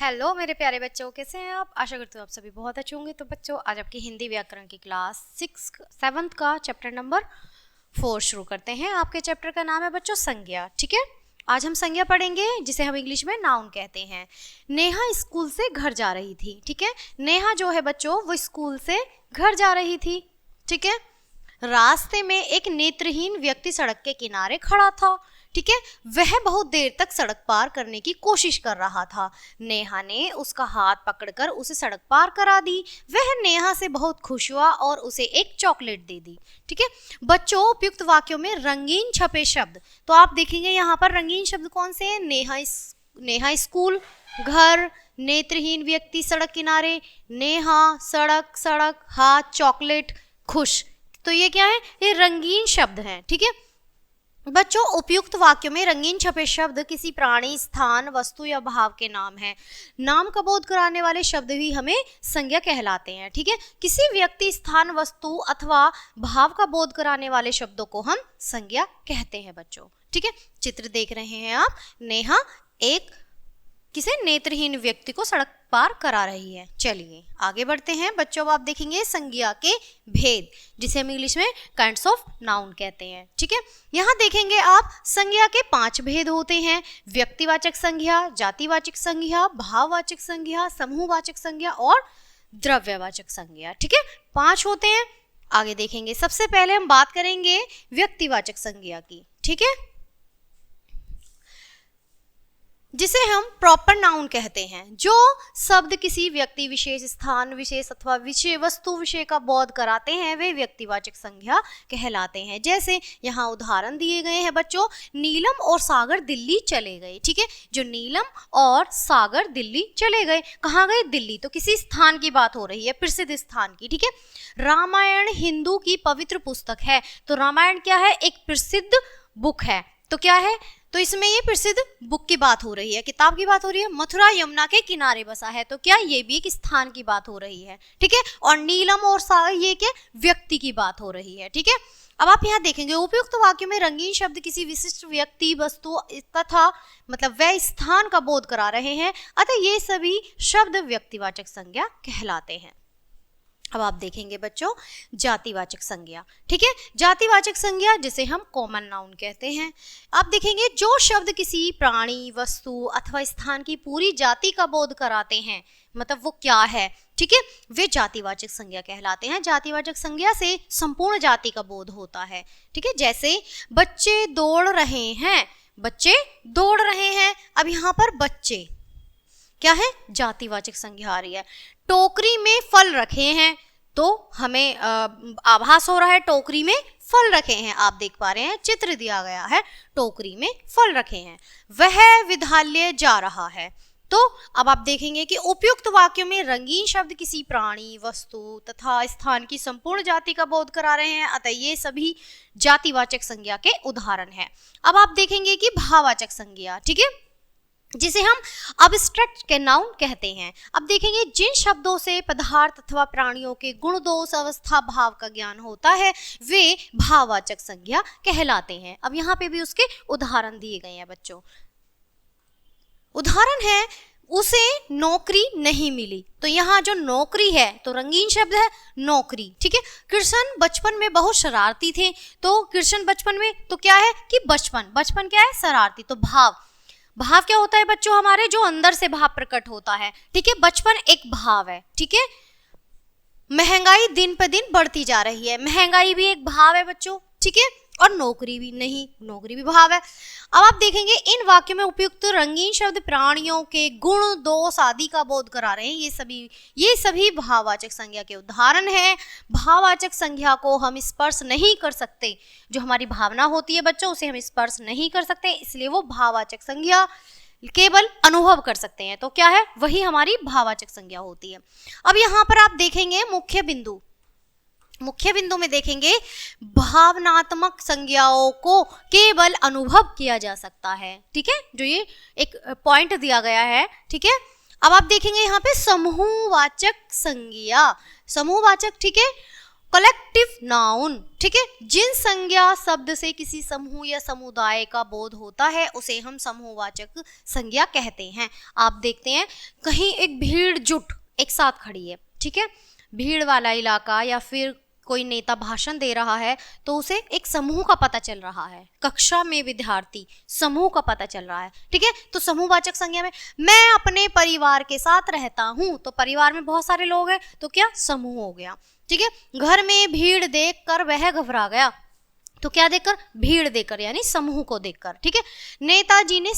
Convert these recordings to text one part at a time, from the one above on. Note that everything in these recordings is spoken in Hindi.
हेलो मेरे प्यारे बच्चों, कैसे हैं आप? आशा करती हूँ आप सभी बहुत अच्छे होंगे। तो बच्चों, आज आपकी हिंदी व्याकरण की क्लास 7th का चैप्टर नंबर 4 शुरू करते हैं। आपके चैप्टर का नाम है बच्चों संज्ञा। ठीक है, आज हम संज्ञा पढ़ेंगे जिसे हम इंग्लिश में नाउन कहते हैं। नेहा स्कूल से घर जा रही थी। ठीक है, नेहा जो है बच्चों वो स्कूल से घर जा रही थी। ठीक है, रास्ते में एक नेत्रहीन व्यक्ति सड़क के किनारे खड़ा था। ठीक है, वह बहुत देर तक सड़क पार करने की कोशिश कर रहा था। नेहा ने उसका हाथ पकड़कर उसे सड़क पार करा दी। वह नेहा से बहुत खुश हुआ और उसे एक चॉकलेट दे दी। ठीक है बच्चों, उपयुक्त वाक्यों में रंगीन छपे शब्द, तो आप देखेंगे यहाँ पर रंगीन शब्द कौन से हैं? नेहा स्कूल, घर, नेत्रहीन व्यक्ति सड़क किनारे, नेहा, सड़क, सड़क, हाथ, चॉकलेट, खुश। तो ये क्या है? ये रंगीन शब्द हैं। ठीक है बच्चों, उपयुक्त वाक्यों में रंगीन छपे शब्द किसी प्राणी, स्थान, वस्तु या भाव के नाम हैं। नाम का बोध कराने वाले शब्द भी हमें संज्ञा कहलाते हैं। ठीक है, किसी व्यक्ति, स्थान, वस्तु अथवा भाव का बोध कराने वाले शब्दों को हम संज्ञा कहते हैं बच्चों। ठीक है, चित्र देख रहे हैं आप। नेहा एक किसी नेत्रहीन व्यक्ति को सड़क पार करा रही है। चलिए आगे बढ़ते हैं बच्चों। अब आप देखेंगे संज्ञा के भेद, जिसे हम इंग्लिश में काइंड्स ऑफ नाउन कहते हैं। ठीक है, यहाँ देखेंगे आप संज्ञा के 5 भेद होते हैं। व्यक्तिवाचक संज्ञा, जातिवाचक संज्ञा, भाववाचक संज्ञा, समूहवाचक संज्ञा और द्रव्यवाचक संज्ञा। ठीक है, 5 होते हैं। आगे देखेंगे। सबसे पहले हम बात करेंगे व्यक्तिवाचक संज्ञा की। ठीक है, जिसे हम प्रॉपर नाउन कहते हैं। जो शब्द किसी व्यक्ति विशेष, स्थान विशेष अथवा विषय, वस्तु विषय का बोध कराते हैं वे व्यक्तिवाचक संज्ञा कहलाते हैं। जैसे यहाँ उदाहरण दिए गए हैं बच्चों, नीलम और सागर दिल्ली चले गए। ठीक है, जो नीलम और सागर दिल्ली चले गए, कहाँ गए? दिल्ली। तो किसी स्थान की बात हो रही है, प्रसिद्ध स्थान की। ठीक है, रामायण हिंदू की पवित्र पुस्तक है। तो रामायण क्या है? एक प्रसिद्ध बुक है। तो क्या है? तो इसमें ये प्रसिद्ध बुक की बात हो रही है, किताब की बात हो रही है। मथुरा यमुना के किनारे बसा है। तो क्या ये भी एक स्थान की बात हो रही है। ठीक है, और नीलम और सागर ये क्या? व्यक्ति की बात हो रही है। ठीक है, अब आप यहाँ देखेंगे उपयुक्त वाक्यों में रंगीन शब्द किसी विशिष्ट व्यक्ति, वस्तु तथा मतलब वह स्थान का बोध करा रहे हैं, अतः ये सभी शब्द व्यक्तिवाचक संज्ञा कहलाते हैं। अब आप देखेंगे बच्चों जातिवाचक संज्ञा। ठीक है, जातिवाचक संज्ञा जिसे हम कॉमन नाउन कहते हैं। आप देखेंगे जो शब्द किसी प्राणी, वस्तु अथवा स्थान की पूरी जाति का बोध कराते हैं, मतलब वो क्या है, ठीक है, वे जातिवाचक संज्ञा कहलाते हैं। जातिवाचक संज्ञा से संपूर्ण जाति का बोध होता है। ठीक है, जैसे बच्चे दौड़ रहे हैं, बच्चे दौड़ रहे हैं। अब यहाँ पर बच्चे क्या है? जातिवाचक संज्ञा आ रही है। टोकरी में फल रखे हैं, तो हमें आभास हो रहा है टोकरी में फल रखे हैं। आप देख पा रहे हैं, चित्र दिया गया है, टोकरी में फल रखे हैं। वह विद्यालय जा रहा है। तो अब आप देखेंगे कि उपयुक्त वाक्यों में रंगीन शब्द किसी प्राणी, वस्तु तथा स्थान की संपूर्ण जाति का बोध करा रहे हैं, अतः ये सभी जातिवाचक संज्ञा के उदाहरण हैं। अब आप देखेंगे कि भाववाचक संज्ञा, ठीक है, जिसे हम अब्स्ट्रैक्ट के नाउन कहते हैं। अब देखेंगे जिन शब्दों से पदार्थ अथवा प्राणियों के गुण, दोष, अवस्था, भाव का ज्ञान होता है वे भाववाचक संज्ञा कहलाते हैं। अब यहाँ पे भी उसके उदाहरण दिए गए हैं बच्चों। उदाहरण है, उसे नौकरी नहीं मिली। तो यहाँ जो नौकरी है तो रंगीन शब्द है नौकरी। ठीक है, कृष्ण बचपन में बहुत शरारती थे। तो कृष्ण बचपन में, तो क्या है कि बचपन क्या है? शरारती। तो भाव क्या होता है बच्चों? हमारे जो अंदर से भाव प्रकट होता है। ठीक है, बचपन एक भाव है। ठीक है, महंगाई दिन पर दिन बढ़ती जा रही है, महंगाई भी एक भाव है बच्चों। ठीक है, और नौकरी भी नहीं, नौकरी भी भाव है। अब आप देखेंगे इन वाक्यों में उपयुक्त रंगीन शब्द प्राणियों के गुण, दोष आदि का बोध करा रहे हैं। ये सभी भाववाचक संज्ञा के उदाहरण हैं। भाववाचक संज्ञा को हम स्पर्श नहीं कर सकते। जो हमारी भावना होती है बच्चों, उसे हम स्पर्श नहीं कर सकते, इसलिए वो भाववाचक संज्ञा केवल अनुभव कर सकते हैं। तो क्या है? वही हमारी भाववाचक संज्ञा होती है। अब यहाँ पर आप देखेंगे मुख्य बिंदु में देखेंगे भावनात्मक संज्ञाओं को केवल अनुभव किया जा सकता है। ठीक है, जो ये एक पॉइंट दिया गया है। ठीक है, अब आप देखेंगे यहाँ पे समूहवाचक संज्ञा, समूहवाचक, ठीक है, कलेक्टिव नाउन, ठीक है। जिन संज्ञा शब्द से किसी समूह या समुदाय का बोध होता है उसे हम समूहवाचक संज्ञा कहते हैं। आप देखते हैं कहीं एक भीड़ जुट एक साथ खड़ी है, ठीक है, भीड़ वाला इलाका, या फिर कोई नेता भाषण दे रहा है तो उसे एक समूह का पता चल रहा है, कक्षा में विद्यार्थी, समूह का पता चल रहा है, ठीक है। तो समूहवाचक संज्ञा में मैं अपने परिवार के साथ रहता हूं, तो परिवार में बहुत सारे लोग हैं, तो क्या समूह हो गया, ठीक है। घर में भीड़ देखकर वह घबरा गया, तो क्या देखकर, भीड़ देखकर, यानी समूह को देखकर, ठीक है। नेताजी ने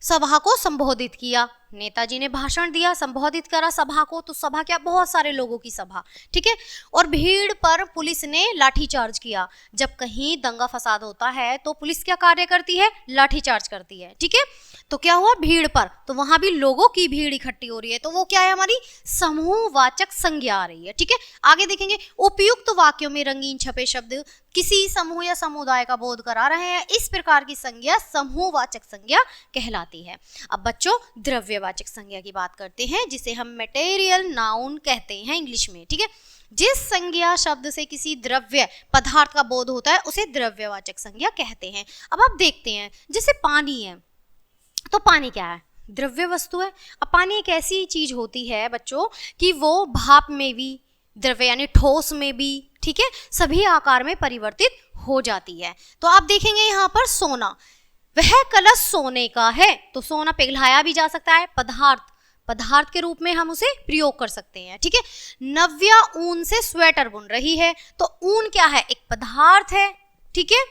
सभा को संबोधित किया, नेताजी ने भाषण दिया, संबोधित करा सभा को, तो सभा क्या, बहुत सारे लोगों की सभा, ठीक है। और भीड़ पर पुलिस ने लाठीचार्ज किया। जब कहीं दंगा फसाद होता है तो पुलिस क्या कार्य करती है, लाठीचार्ज करती है, ठीक है। तो क्या हुआ, भीड़ पर, तो वहां भी लोगों की भीड़ इकट्ठी हो रही है, तो वो क्या है, हमारी समूहवाचक संज्ञा आ रही है, ठीक है। आगे देखेंगे, उपयुक्त वाक्यों में रंगीन छपे शब्द किसी समूह या समुदाय का बोध करा रहे हैं, इस प्रकार की संज्ञा समूहवाचक संज्ञा कहलाती है। अब बच्चों द्रव्यवाचक संज्ञा की बात करते हैं, जिसे हम मटेरियल नाउन कहते हैं इंग्लिश में, ठीक है। जिस संज्ञा शब्द से किसी द्रव्य पदार्थ का बोध होता है उसे द्रव्यवाचक संज्ञा कहते हैं। अब आप देखते हैं, जैसे पानी है, तो पानी क्या है, द्रव्य वस्तु है। अब पानी एक ऐसी चीज होती है बच्चों कि वो भाप में भी द्रव्य यानी ठोस में भी, ठीक है, सभी आकार में परिवर्तित हो जाती है। तो आप देखेंगे यहाँ पर सोना, वह कलश सोने का है, तो सोना पिघलाया भी जा सकता है, पदार्थ के रूप में हम उसे प्रयोग कर सकते हैं, ठीक है। नव्या ऊन से स्वेटर बुन रही है, तो ऊन क्या है, एक पदार्थ है, ठीक है।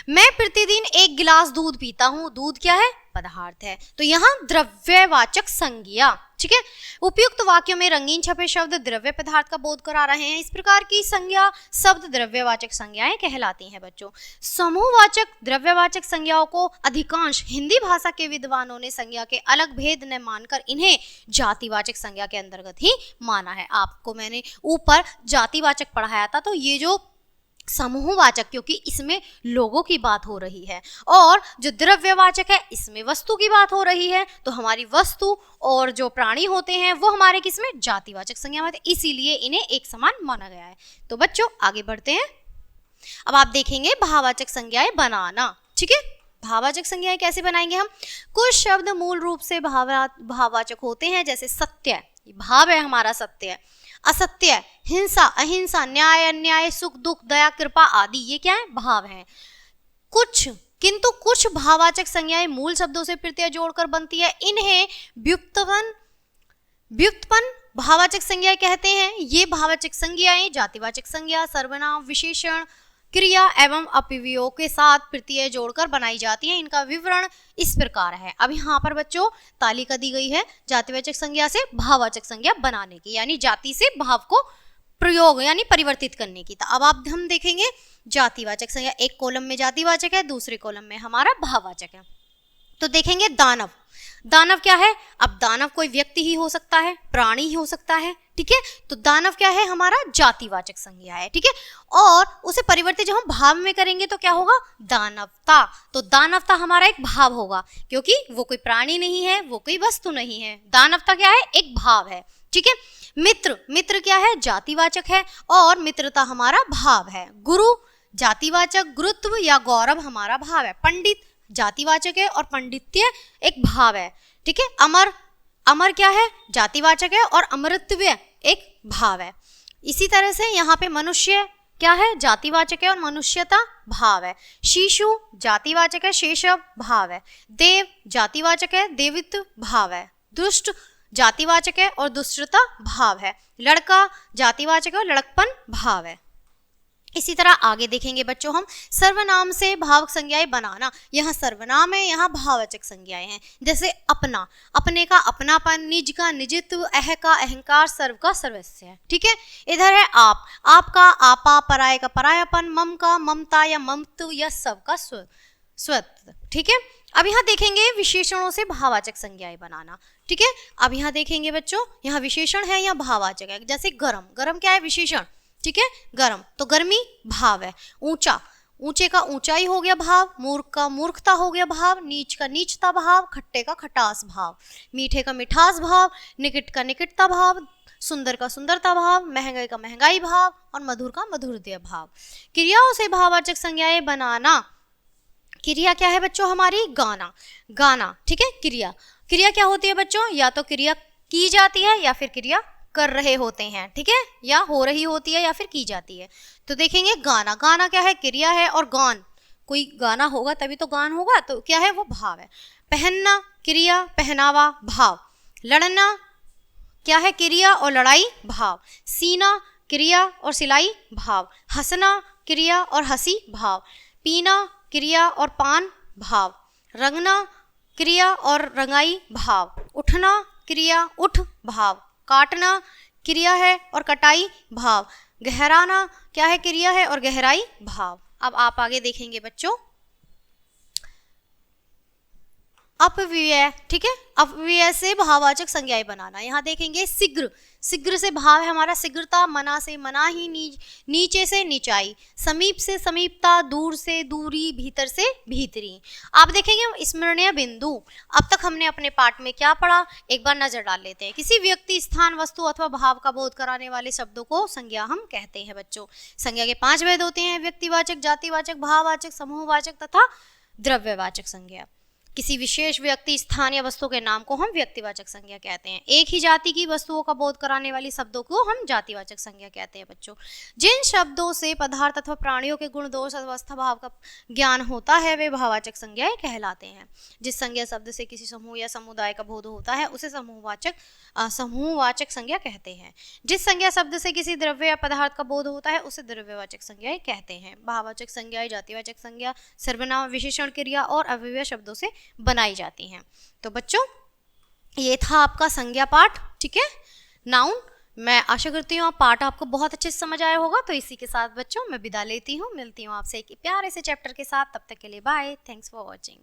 मैं प्रतिदिन 1 गिलास दूध पीता हूं, दूध क्या है, पदार्थ है। तो यहाँ द्रव्यवाचक संज्ञा, ठीक है। उपयुक्त वाक्यों में रंगीन छपे शब्द द्रव्य पदार्थ का बोध करा रहे हैं, इस प्रकार की संज्ञा शब्द द्रव्यवाचक संज्ञाएं कहलाती हैं बच्चों। समूहवाचक द्रव्यवाचक संज्ञाओं को अधिकांश हिंदी भाषा के विद्वानों ने संज्ञा के अलग भेद न मानकर इन्हें जातिवाचक संज्ञा के अंतर्गत ही माना है। आपको मैंने ऊपर जातिवाचक पढ़ाया था, तो ये जो समूहवाचक, क्योंकि इसमें लोगों की बात हो रही है, और जो द्रव्यवाचक है इसमें वस्तु की बात हो रही है, तो हमारी वस्तु और जो प्राणी होते हैं वो हमारे किसमें, जातिवाचक संज्ञा में, इसीलिए इन्हें एक समान माना गया है। तो बच्चों आगे बढ़ते हैं। अब आप देखेंगे भाववाचक संज्ञाएं बनाना, ठीक है। भाववाचक संज्ञाएं कैसे बनाएंगे हम, कुछ शब्द मूल रूप से भाववाचक होते हैं, जैसे सत्य, भाव है हमारा, सत्य, असत्य, हिंसा, अहिंसा, न्याय, अन्याय, सुख दुख, दया, कृपा आदि, ये क्या है, भाव है। किंतु कुछ भाववाचक संज्ञाएं मूल शब्दों से प्रत्यय जोड़कर बनती है, इन्हें व्युत्पन्न भाववाचक संज्ञाएं कहते हैं। ये भाववाचक संज्ञाएं जातिवाचक संज्ञा, सर्वनाम, विशेषण, क्रिया एवं अपव्ययों के साथ प्रत्यय जोड़कर बनाई जाती है। इनका विवरण इस प्रकार है। अब यहाँ पर बच्चों तालिका दी गई है जातिवाचक संज्ञा से भाववाचक संज्ञा बनाने की, यानी जाति से भाव को प्रयोग यानी परिवर्तित करने की। तो अब हम देखेंगे जातिवाचक संज्ञा, एक कॉलम में जातिवाचक है, दूसरे कॉलम में हमारा भाववाचक है। तो देखेंगे दानव, दानव क्या है, अब दानव कोई व्यक्ति ही हो सकता है, प्राणी ही हो सकता है, ठीक है। तो दानव क्या है, हमारा जातिवाचक संज्ञा है, ठीक है। और उसे परिवर्तित जब हम भाव में करेंगे तो क्या होगा, दानवता। तो दानवता हमारा एक भाव होगा, क्योंकि वो कोई प्राणी नहीं है, वो कोई वस्तु नहीं है, दानवता क्या है, एक भाव है, ठीक है। मित्र, मित्र क्या है, जातिवाचक है, और मित्रता हमारा भाव है। गुरु जातिवाचक, गुरुत्व या गौरव हमारा भाव है। पंडित जातिवाचक है और पंडित्य एक भाव है, ठीक है। अमर, अमर क्या है, जातिवाचक है, और अमरत्व एक भाव है। इसी तरह से यहाँ पे मनुष्य क्या है, जातिवाचक है और मनुष्यता भाव है। शिशु जातिवाचक है, शेषव भाव है। देव जातिवाचक है, देवित्व भाव है। दुष्ट जातिवाचक है और दुष्टता भाव है। लड़का जातिवाचक है और लड़कपन भाव है। इसी तरह आगे देखेंगे बच्चों हम सर्वनाम से भावक संज्ञाएं बनाना। यहाँ सर्वनाम है, यहाँ भाववाचक संज्ञाएं हैं। जैसे अपना, अपने का अपनापन, निज का निजित्व, अह का अहंकार, सर्व का सर्वस्व है, ठीक है। इधर है आप, आपका आपा, पराये का परायापन, मम का ममता या ममत्व या सब का स्वत्व, ठीक है। अब यहाँ देखेंगे विशेषणों से भाववाचक संज्ञाएं बनाना, ठीक है। अब यहाँ देखेंगे बच्चों, यहाँ विशेषण है या भाववाचक है। जैसे गरम, गरम क्या है, विशेषण, ठीक है, गरम, तो गर्मी भाव है। ऊंचा, ऊंचे का ऊंचाई हो गया भाव, मूर्ख का मूर्खता हो गया भाव, नीच का नीचता भाव, खट्टे का खटास भाव, मीठे का मिठास भाव, निकट का निकटता भाव, सुंदर का सुंदरता भाव, महंगाई का महंगाई भाव और मधुर का मधुरता भाव। क्रियाओं से भाववाचक संज्ञाएं बनाना। क्रिया क्या है बच्चों हमारी? गाना। गाना, ठीक है। क्रिया, क्रिया क्या होती है बच्चों? या तो क्रिया की जाती है या फिर क्रिया कर रहे होते हैं, ठीक है, या हो रही होती है या फिर की जाती है। तो देखेंगे गाना, गाना क्या है? क्रिया है, और गान, कोई गाना होगा तभी तो गान होगा, तो क्या है? वो भाव है। पहनना क्रिया, पहनावा भाव। लड़ना क्या है? क्रिया और लड़ाई भाव। सीना क्रिया और सिलाई भाव। हंसना क्रिया और हंसी भाव। पीना क्रिया और पान भाव। रंगना क्रिया और रंगाई भाव। उठना क्रिया उठ भाव। काटना क्रिया है और कटाई भाव। गहराना क्या है? क्रिया है और गहराई भाव। अब आप आगे देखेंगे बच्चों अपव्यय, ठीक है। अपव्यय से भाववाचक संज्ञाएं बनाना। यहाँ देखेंगे शीघ्र, शीघ्र से भाव है हमारा शीघ्रता। मना से मनाही, नीचे से नीचाई। समीप से समीपता, दूर से दूरी, भीतर से भीतरी। आप देखेंगे स्मरणीय बिंदु। अब तक हमने अपने पाठ में क्या पढ़ा, एक बार नजर डाल लेते हैं। किसी व्यक्ति, स्थान, वस्तु अथवा भाव का बोध कराने वाले शब्दों को संज्ञा हम कहते हैं बच्चों। संज्ञा के 5 भेद होते हैं: व्यक्तिवाचक, जातिवाचक, भाववाचक, समूहवाचक तथा द्रव्यवाचक संज्ञा। किसी विशेष व्यक्ति, स्थान या वस्तु के नाम को हम व्यक्तिवाचक संज्ञा कहते हैं। एक ही जाति की वस्तुओं का बोध कराने वाली शब्दों को हम जातिवाचक संज्ञा कहते हैं बच्चों। जिन शब्दों से पदार्थ अथवा प्राणियों के गुण, दोष, अवस्था, भाव का ज्ञान होता है वे भाववाचक संज्ञाएं कहलाते हैं। जिस संज्ञा शब्द से किसी समूह या समुदाय का बोध होता है उसे समूहवाचक संज्ञा कहते हैं। जिस संज्ञा शब्द से किसी द्रव्य या पदार्थ का बोध होता है उसे द्रव्यवाचक संज्ञाएं कहते हैं। भाववाचक संज्ञाएं जातिवाचक संज्ञा, सर्वनाम, विशेषण, क्रिया और अव्यय शब्दों से बनाई जाती हैं। तो बच्चों ये था आपका संज्ञा पाठ, ठीक है, नाउन। मैं आशा करती हूँ पाठ आपको बहुत अच्छे से समझ आया होगा। तो इसी के साथ बच्चों मैं विदा लेती हूँ, मिलती हूँ आपसे एक प्यारे से चैप्टर के साथ। तब तक के लिए बाय, थैंक्स फॉर वॉचिंग।